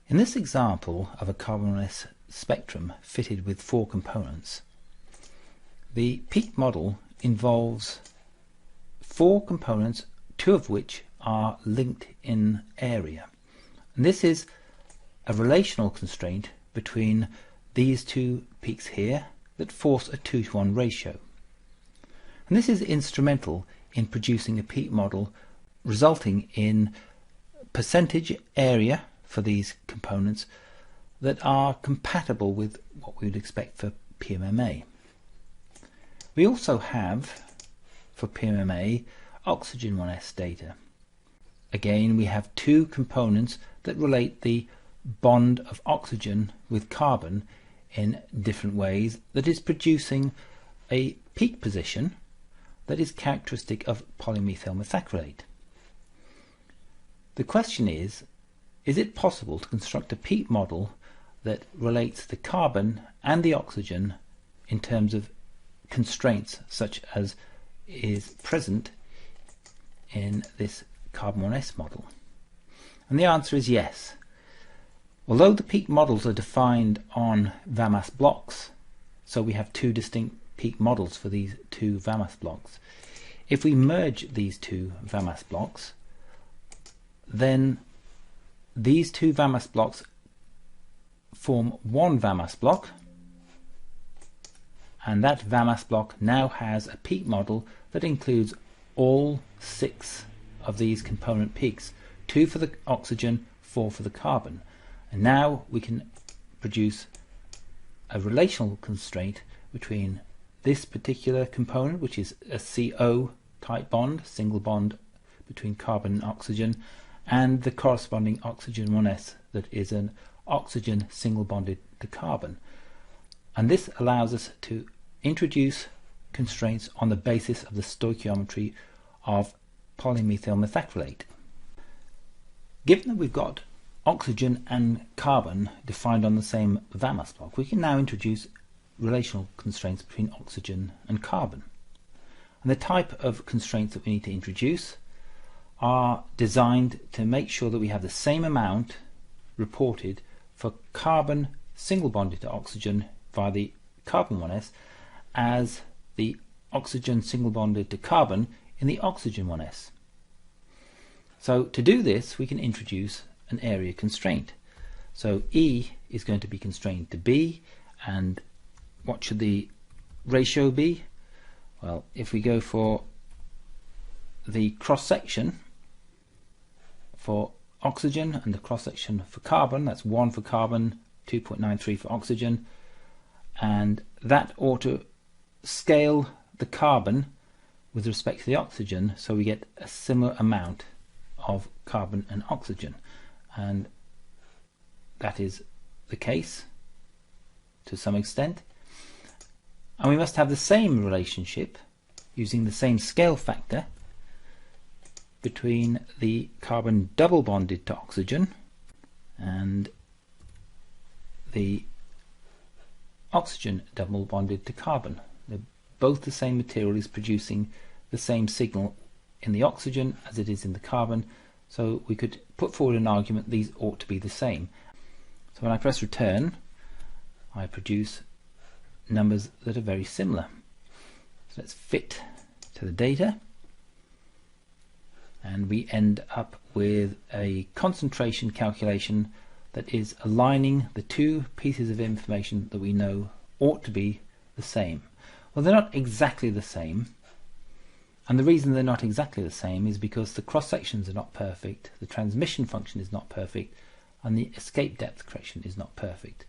In this example of a carbon-1s spectrum fitted with 4 components, the peak model involves 4 components, 2 of which are linked in area. And this is a relational constraint between these 2 peaks here that force a 2:1 ratio. And this is instrumental in producing a peak model resulting in percentage area for these components that are compatible with what we would expect for PMMA. We also have, for PMMA, oxygen 1s data. Again, we have 2 components that relate the bond of oxygen with carbon in different ways, that is producing a peak position that is characteristic of polymethyl methacrylate. The question is it possible to construct a peak model that relates the carbon and the oxygen in terms of constraints such as is present in this carbon-1s model? And the answer is yes. Although the peak models are defined on VAMAS blocks, so we have 2 distinct peak models for these 2 VAMAS blocks, if we merge these 2 VAMAS blocks, then these 2 VAMAS blocks form one VAMAS block, and that VAMAS block now has a peak model that includes all 6 of these component peaks, 2 for the oxygen, 4 for the carbon. And now we can produce a relational constraint between this particular component, which is a CO type bond, single bond between carbon and oxygen, and the corresponding oxygen 1s that is an oxygen single bonded to carbon. And this allows us to introduce constraints on the basis of the stoichiometry of polymethyl methacrylate. Given that we've got oxygen and carbon defined on the same VAMAS block, we can now introduce relational constraints between oxygen and carbon. And the type of constraints that we need to introduce are designed to make sure that we have the same amount reported for carbon single bonded to oxygen via the carbon 1s as the oxygen single bonded to carbon in the oxygen 1s. So to do this, we can introduce an area constraint. So E is going to be constrained to B, and what should the ratio be? Well, if we go for the cross-section for oxygen and the cross-section for carbon, that's 1 for carbon, 2.93 for oxygen, and that ought to scale the carbon with respect to the oxygen, so we get a similar amount of carbon and oxygen. And that is the case to some extent. And we must have the same relationship using the same scale factor between the carbon double bonded to oxygen and the oxygen double bonded to carbon. They're both the same material, is producing the same signal in the oxygen as it is in the carbon, so we could put forward an argument these ought to be the same. So when I press return, I produce numbers that are very similar. So let's fit to the data, and we end up with a concentration calculation that is aligning the 2 pieces of information that we know ought to be the same. Well, they're not exactly the same, and the reason they're not exactly the same is because the cross sections are not perfect, the transmission function is not perfect, and the escape depth correction is not perfect.